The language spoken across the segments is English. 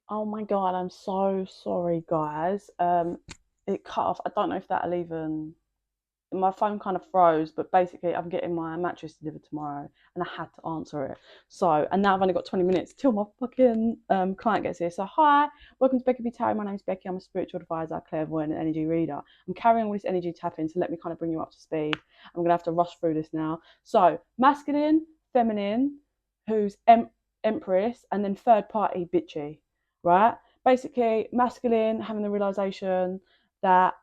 Oh my god, I'm so sorry, guys. It cut off. I don't know if that'll even. My phone kind of froze, but basically, I'm getting my mattress delivered tomorrow, and I had to answer it. So, and now I've only got 20 minutes till my fucking client gets here. So, hi, welcome to Becky bitchy. My name's Becky. I'm a spiritual advisor, clairvoyant, and energy reader. I'm carrying all this energy tapping, so let me kind of bring you up to speed. I'm gonna have to rush through this now. So, masculine, feminine, who's empress, and then third party bitchy, right? Basically, masculine having the realization that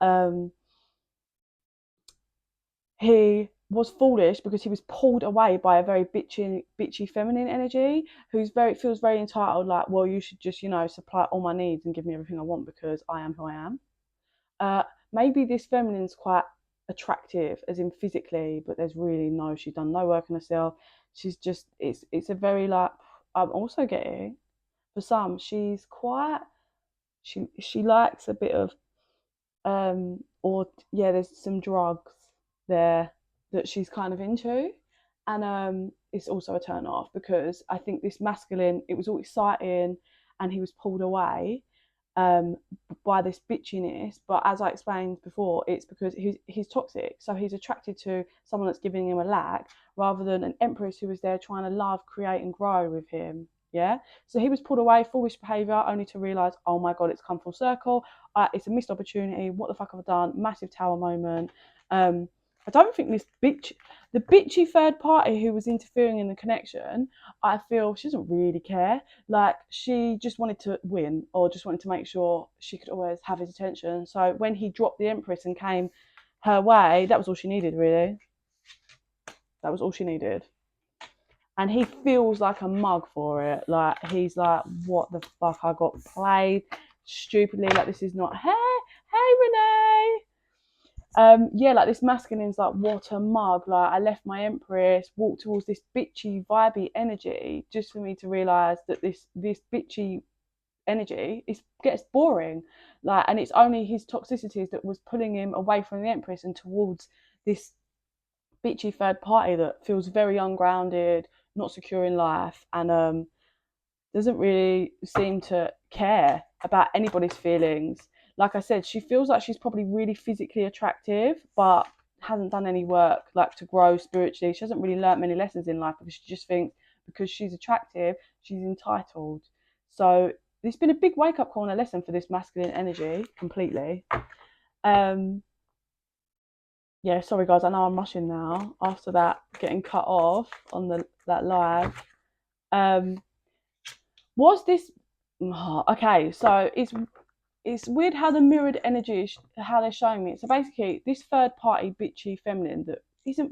he was foolish because he was pulled away by a very bitchy feminine energy who's very feels very entitled, like, well, you should just, supply all my needs and give me everything I want because I am who I am. uh Maybe this feminine's quite attractive as in physically, but there's really no, she's done no work on herself. She's just, it's a very, like, I'm also getting, for some, she's quite, she likes a bit of or yeah, there's some drugs there that she's kind of into, and it's also a turn off because I think this masculine, it was all exciting, and he was pulled away um by this bitchiness. But as I explained before, it's because he's toxic, so he's attracted to someone that's giving him a lack rather than an empress who was there trying to love, create, and grow with him. Yeah, so he was pulled away, foolish behavior, only to realize, oh my god, it's come full circle. It's a missed opportunity. What the fuck have I done? Massive tower moment. I don't think the bitchy third party who was interfering in the connection, I feel she doesn't really care. Like, she just wanted to win, or just wanted to make sure she could always have his attention. So when he dropped the empress and came her way, that was all she needed, really. That was all she needed. And he feels like a mug for it. Like, he's like, what the fuck, I got played stupidly. Like, this is not, hey Renee. Yeah, like, this masculine's like, what a mug. Like, I left my empress, walked towards this bitchy, vibey energy just for me to realise that this bitchy energy gets boring. Like, and it's only his toxicities that was pulling him away from the empress and towards this bitchy third party that feels very ungrounded, not secure in life, and doesn't really seem to care about anybody's feelings. Like I said, she feels like she's probably really physically attractive, but hasn't done any work, like, to grow spiritually. She hasn't really learnt many lessons in life because she just thinks because she's attractive, she's entitled. So it's been a big wake up call and a lesson for this masculine energy completely. Um, yeah, sorry guys, I know I'm rushing now after that getting cut off on that live. Um, was this okay? So it's weird how the mirrored energy, how they're showing me it. So basically, this third party bitchy feminine that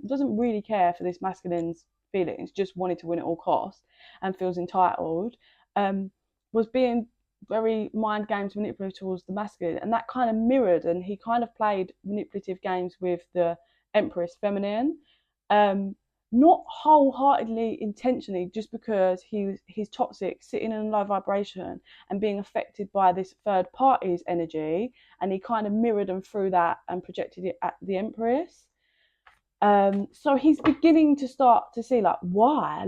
doesn't really care for this masculine's feelings, just wanted to win at all costs and feels entitled, um, was being very mind games manipulative towards the masculine, and that kind of mirrored, and he kind of played manipulative games with the empress feminine. Um, Not wholeheartedly intentionally, just because he's toxic, sitting in a low vibration and being affected by this third party's energy, and he kind of mirrored and threw that and projected it at the empress. So he's beginning to start to see, like why,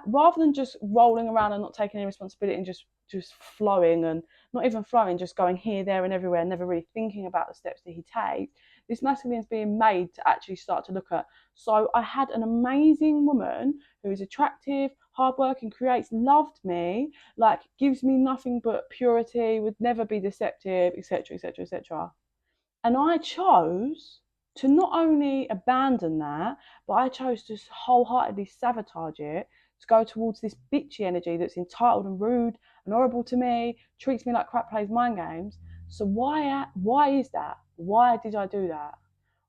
rather than just rolling around and not taking any responsibility and just flowing, and not even flowing, just going here, there, and everywhere, never really thinking about the steps that he takes. This masculine is being made to actually start to look at. So I had an amazing woman who is attractive, hardworking, creates, loved me, like, gives me nothing but purity, would never be deceptive, etc., etc., etc. And I chose to not only abandon that, but I chose to wholeheartedly sabotage it, to go towards this bitchy energy that's entitled and rude and horrible to me, treats me like crap, plays mind games. So why is that? Why did I do that?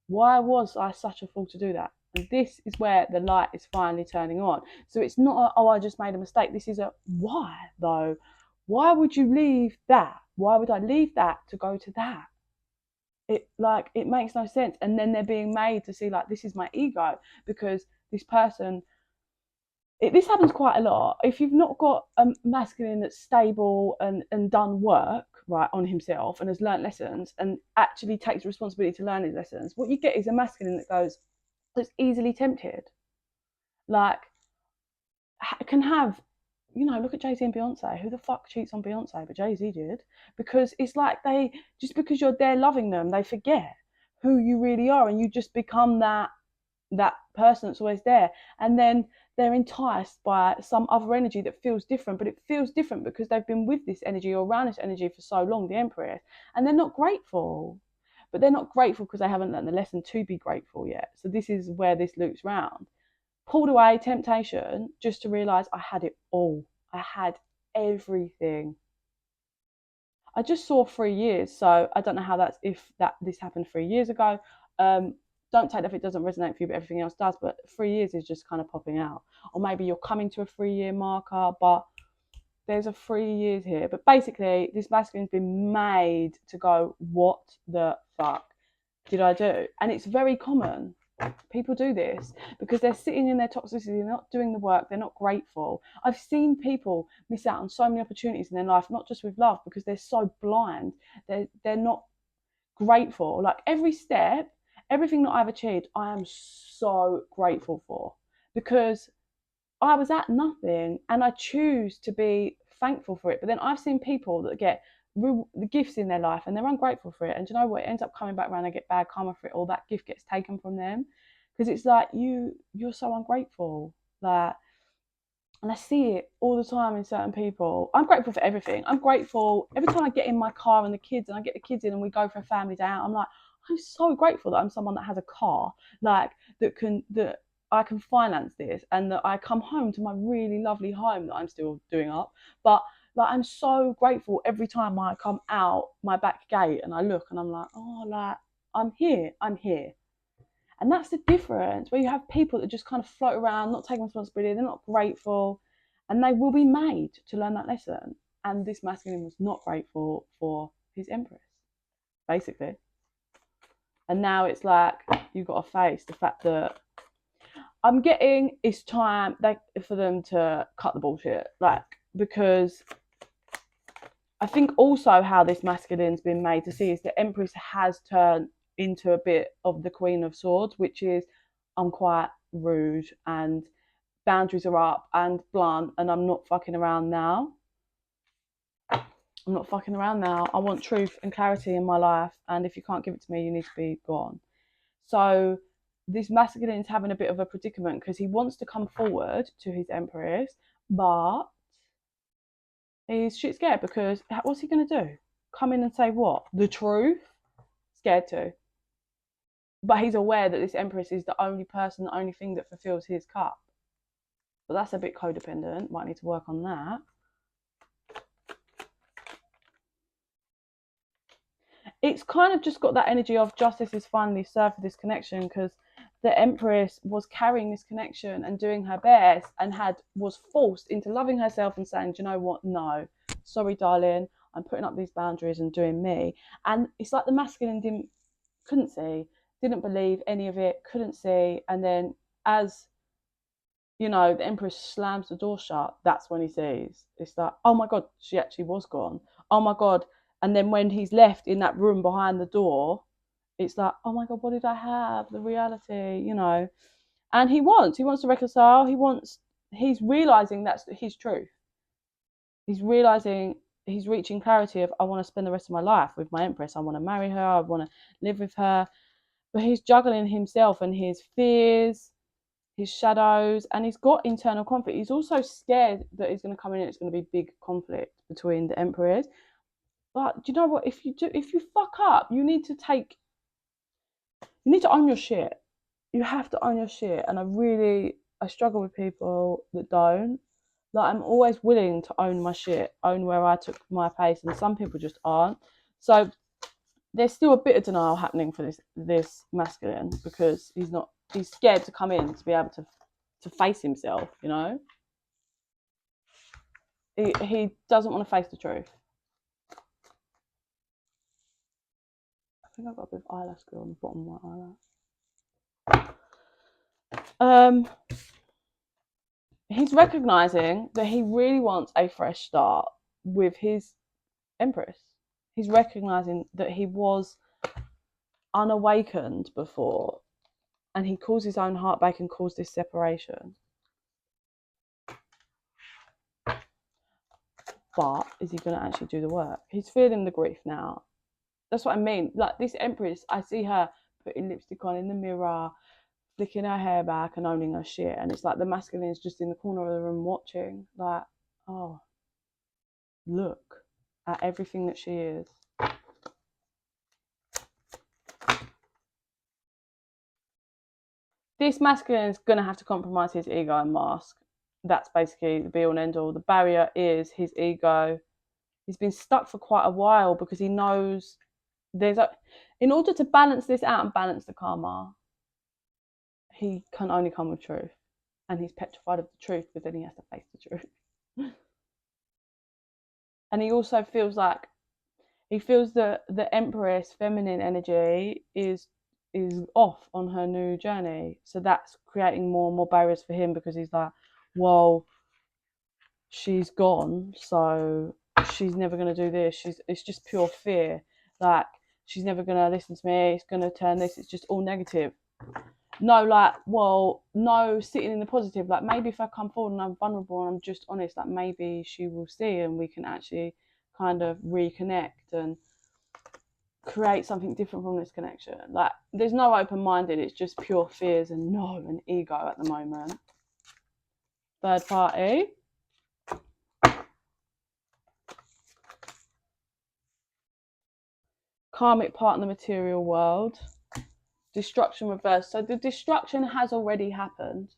Why was I such a fool to do that? And this is where the light is finally turning on. So it's not a, oh, I just made a mistake. This is a, why though? Why would you leave that? Why would I leave that to go to that? It makes no sense. And then they're being made to see, like, this is my ego, because this person, this happens quite a lot. If you've not got a masculine that's stable and done work right on himself and has learnt lessons and actually takes responsibility to learn his lessons, what you get is a masculine that's easily tempted, like, can have you know, look at Jay-Z and Beyonce. Who the fuck cheats on Beyonce? But Jay-Z did. Because it's like they, just because you're there loving them, they forget who you really are, and you just become that person that's always there. And then they're enticed by some other energy that feels different, but it feels different because they've been with this energy or around this energy for so long, the Empress, and they're not grateful. But they're not grateful because they haven't learned the lesson to be grateful yet. So this is where this loops round. Pulled away, temptation, just to realise I had it all. I had everything. I just saw 3 years, so I don't know how that's, if that this happened 3 years ago. Don't take that if it doesn't resonate for you, but everything else does. But 3 years is just kind of popping out. Or maybe you're coming to a 3-year marker, but there's a 3 years here. But basically, this masculine's been made to go, what the fuck did I do? And it's very common. People do this because they're sitting in their toxicity, they're not doing the work, they're not grateful. I've seen people miss out on so many opportunities in their life, not just with love, because they're so blind. They're not grateful. Like every step, everything that I've achieved, I am so grateful for, because I was at nothing and I choose to be thankful for it. But then I've seen people that get the gifts in their life and they're ungrateful for it. And do you know what? It ends up coming back around. They get bad karma for it, or that gift gets taken from them, because it's like you're so ungrateful. Like, and I see it all the time in certain people. I'm grateful for everything. I'm grateful every time I get in my car and the kids, and I get the kids in and we go for a family day out. I'm like, I'm so grateful that I'm someone that has a car, like that I can finance this, and that I come home to my really lovely home that I'm still doing up. But like, I'm so grateful every time I come out my back gate and I look and I'm like, oh, like I'm here. And that's the difference, where you have people that just kind of float around, not taking responsibility, they're not grateful, and they will be made to learn that lesson. And this masculine was not grateful for his empress, basically. And now it's like, you've got to face the fact that I'm getting, it's time for them to cut the bullshit. Like, because I think also how this masculine's been made to see is the empress has turned into a bit of the Queen of Swords, which is, I'm quite rude and boundaries are up and blunt, and I'm not fucking around now. I'm not fucking around now. I want truth and clarity in my life, and if you can't give it to me, you need to be gone. So this masculine is having a bit of a predicament because he wants to come forward to his empress, but he's shit scared, because what's he going to do? Come in and say what? The truth? Scared to. But he's aware that this empress is the only person, the only thing that fulfills his cup. But that's a bit codependent. Might need to work on that. It's kind of just got that energy of justice is finally served for this connection, because the empress was carrying this connection and doing her best, and was forced into loving herself and saying, do you know what? No, sorry, darling. I'm putting up these boundaries and doing me. And it's like the masculine couldn't see, didn't believe any of it, couldn't see. And then as, you know, the empress slams the door shut, that's when he sees. It's like, oh my God, she actually was gone. Oh my God. And then when he's left in that room behind the door, it's like, oh my God, what did I have? The reality, you know. And he wants to reconcile. He's realizing that's his truth. He's realizing, he's reaching clarity of, I want to spend the rest of my life with my empress. I want to marry her. I want to live with her. But he's juggling himself and his fears, his shadows, and he's got internal conflict. He's also scared that he's going to come in and it's going to be big conflict between the emperors. But do you know what? If you fuck up, you need to own your shit. You have to own your shit. And I struggle with people that don't. Like, I'm always willing to own my shit, own where I took my place, and some people just aren't. So there's still a bit of denial happening for this masculine, because he's scared to come in to be able to face himself, you know. He doesn't want to face the truth. I think I've got a bit of eyelash glue on the bottom of my eyelash. He's recognizing that he really wants a fresh start with his empress. He's recognizing that he was unawakened before, and he caused his own heartbreak and caused this separation. but is he going to actually do the work? He's feeling the grief now. That's what I mean. Like this Empress, I see her putting lipstick on in the mirror, flicking her hair back and owning her shit. And it's like the masculine is just in the corner of the room watching, like, oh, look at everything that she is. This masculine is going to have to compromise his ego and mask. That's basically the be all and end all. The barrier is his ego. He's been stuck for quite a while because he knows in order to balance this out and balance the karma, he can only come with truth. And he's petrified of the truth because then he has to face the truth. And he also feels like that the Empress feminine energy is off on her new journey. So that's creating more and more barriers for him because he's like, well, she's gone, so she's never going to do this. It's just pure fear. Like, she's never going to listen to me. It's going to turn this. It's just all negative. No, like, well, no, sitting in the positive. Like, maybe if I come forward and I'm vulnerable and I'm just honest, like, maybe she will see and we can actually kind of reconnect and create something different from this connection. Like, there's no open-minded. It's just pure fears and no and ego at the moment. Third party. Karmic part in the material world. Destruction reversed. So the destruction has already happened.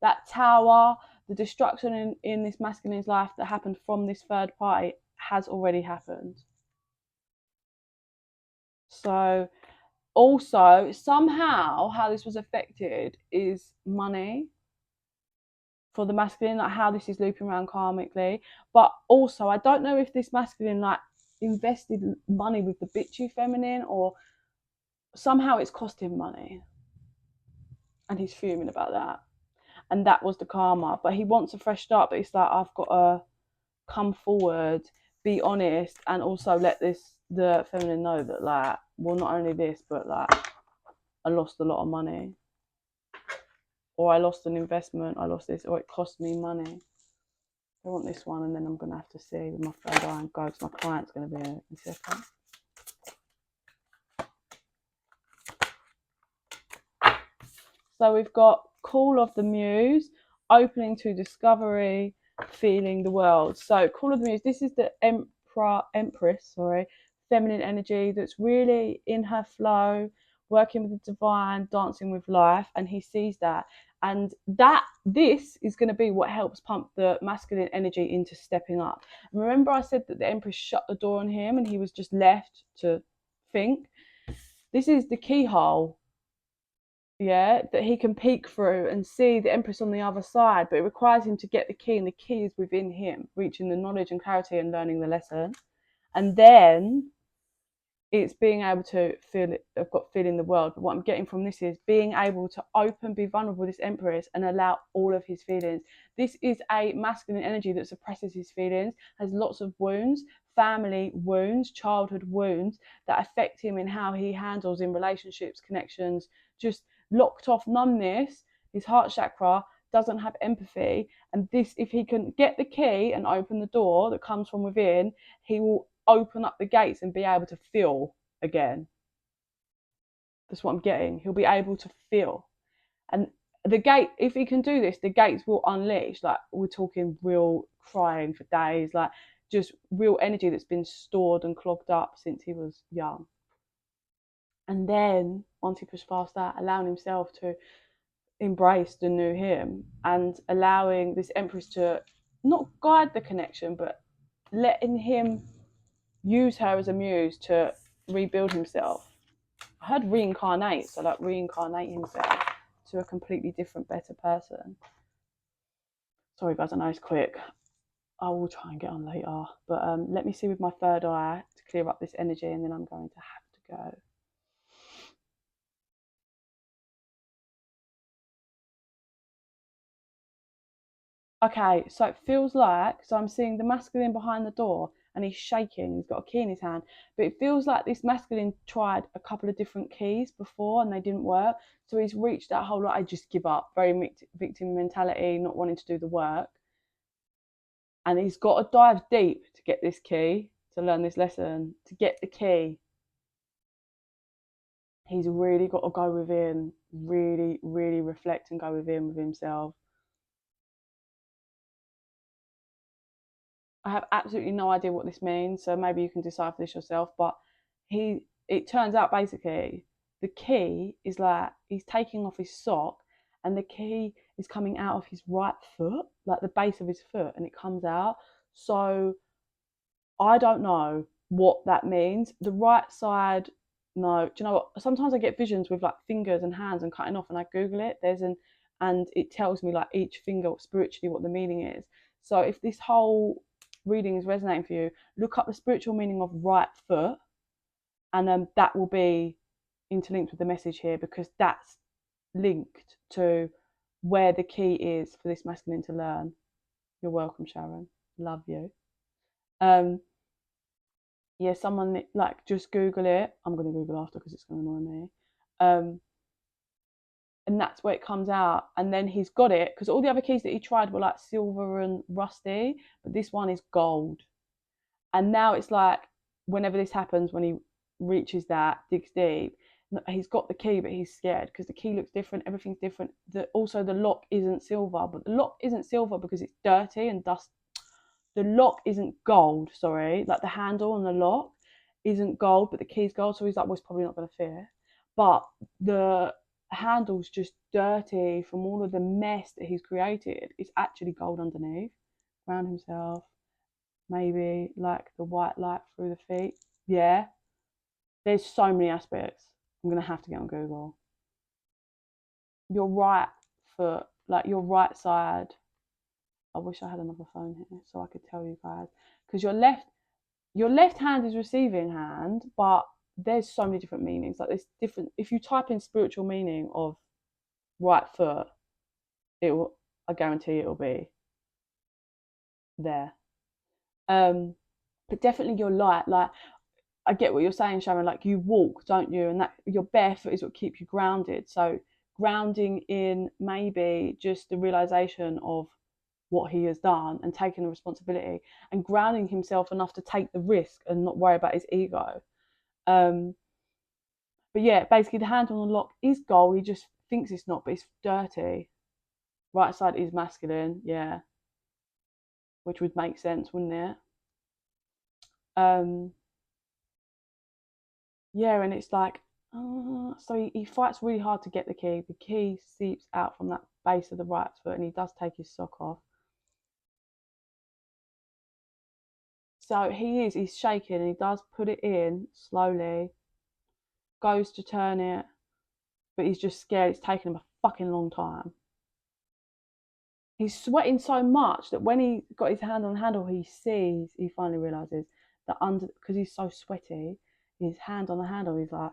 That tower, the destruction in this masculine's life that happened from this third party has already happened. So also, somehow, how this was affected is money for the masculine, like how this is looping around karmically. But also, I don't know if this masculine like invested money with the bitchy feminine or somehow it's cost him money. And he's fuming about that. And that was the karma. But he wants a fresh start, but it's like, I've got to come forward, be honest, and also let the feminine know that, like, well, not only this, but like, I lost a lot of money, or I lost an investment, I lost this, or it cost me money. I want this one, and then I'm going to have to see with my third eye and go, because my client's going to be in a second. So we've got Call of the Muse, opening to discovery, feeling the world. So Call of the Muse, this is the Empress, feminine energy that's really in her flow, working with the divine, dancing with life, and he sees that. And this is going to be what helps pump the masculine energy into stepping up. And remember I said that the Empress shut the door on him and he was just left to think? This is the keyhole, yeah, that he can peek through and see the Empress on the other side, but it requires him to get the key, and the key is within him, reaching the knowledge and clarity and learning the lesson. And then it's being able to feel it. I've got feeling the world, but what I'm getting from this is being able to open, be vulnerable with this Empress and allow all of his feelings. This is a masculine energy that suppresses his feelings, has lots of wounds, family wounds, childhood wounds that affect him in how he handles in relationships, connections, just locked off numbness. His heart chakra doesn't have empathy, and this, if he can get the key and open the door that comes from within, he will open up the gates and be able to feel again. That's what I'm getting. He'll be able to feel, and the gate, if he can do this, the gates will unleash. Like, we're talking real crying for days, like just real energy that's been stored and clogged up since he was young. And then once he pushed past that, allowing himself to embrace the new him and allowing this Empress to not guide the connection, but letting him use her as a muse to rebuild himself. I heard reincarnate, so like reincarnate himself to a completely different, better person. Sorry guys, I know it's quick. I will try and get on later, but let me see with my third eye to clear up this energy, and then I'm going to have to go. Okay, so it feels like, so I'm seeing the masculine behind the door and he's shaking, he's got a key in his hand, but it feels like this masculine tried a couple of different keys before and they didn't work. So he's reached that whole, like, I just give up, very victim mentality, not wanting to do the work. And he's got to dive deep to get this key, to learn this lesson, to get the key. He's really got to go within, really, really reflect and go within with himself. I have absolutely no idea what this means, so maybe you can decipher this yourself. But it turns out basically the key is like he's taking off his sock, and the key is coming out of his right foot, like the base of his foot, and it comes out. So I don't know what that means. The right side, no. Do you know what? Sometimes I get visions with like fingers and hands and cutting off, and I Google it. And it tells me like each finger spiritually what the meaning is. So if this whole reading is resonating for you, look up the spiritual meaning of right foot, and that will be interlinked with the message here, because that's linked to where the key is for this masculine to learn. You're welcome, Sharon. Love you. Yeah, someone like just Google it. I'm gonna Google after because it's gonna annoy me. And that's where it comes out. And then he's got it, because all the other keys that he tried were like silver and rusty, but this one is gold. And now it's like whenever this happens, when he reaches that, digs deep, he's got the key, but he's scared because the key looks different, everything's different. Also the lock isn't silver, but the lock isn't silver because it's dirty and dust. The lock isn't gold, sorry, like the handle on the lock isn't gold, but the key's gold. So he's like, well, it's probably not going to fit. But the handle's just dirty from all of the mess that he's created. It's actually gold underneath. Ground himself, maybe like the white light through the feet. Yeah, there's so many aspects. I'm going to have to get on Google. Your right foot, like your right side. I wish I had another phone here so I could tell you guys, because your left hand is receiving hand, but there's so many different meanings. Like there's different. If you type in spiritual meaning of right foot, I guarantee it'll be there. But definitely your light. Like I get what you're saying, Sharon. Like you walk, don't you? And that your bare foot is what keeps you grounded. So grounding in maybe just the realization of what he has done and taking the responsibility, and grounding himself enough to take the risk and not worry about his ego. But yeah, basically the handle on the lock is gold. He just thinks it's not, but it's dirty. Right side is masculine, yeah, which would make sense, wouldn't it? Yeah, and it's like, so he fights really hard to get the key. The key seeps out from that base of the right foot, and he does take his sock off. So he's shaking, and he does put it in slowly, goes to turn it, but he's just scared. It's taken him a fucking long time. He's sweating so much that when he got his hand on the handle, he finally realizes that because he's so sweaty, his hand on the handle, he's like,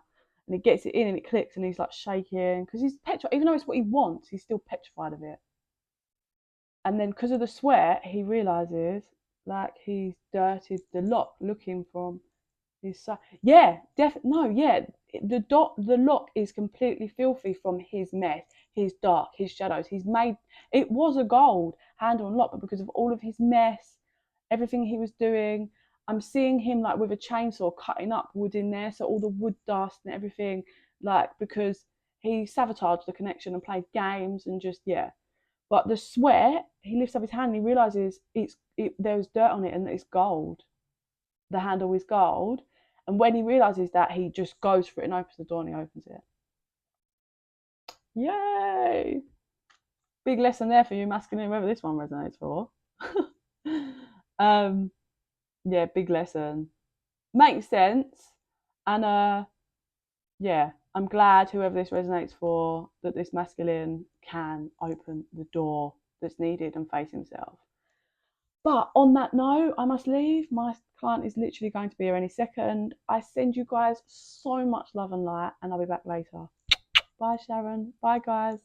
and he gets it in and it clicks, and he's like shaking because he's petrified. Even though it's what he wants, he's still petrified of it. And then because of the sweat, he realizes like he's dirtied the lock looking from his side. Yeah, the lock is completely filthy from his mess, his dark, his shadows. It was a gold handle and lock, but because of all of his mess, everything he was doing, I'm seeing him like with a chainsaw cutting up wood in there, so all the wood dust and everything, like because he sabotaged the connection and played games and just yeah. But the sweat, he lifts up his hand and he realizes there's dirt on it and it's gold. The handle is gold. And when he realizes that, he just goes for it and opens the door and he opens it. Yay! Big lesson there for you, masculine, whoever this one resonates for. Yeah, big lesson. Makes sense. And yeah, I'm glad whoever this resonates for, that this masculine can open the door that's needed and face himself. But on that note, I must leave. My client is literally going to be here any second. I send you guys so much love and light, and I'll be back later. Bye, Sharon. Bye, guys.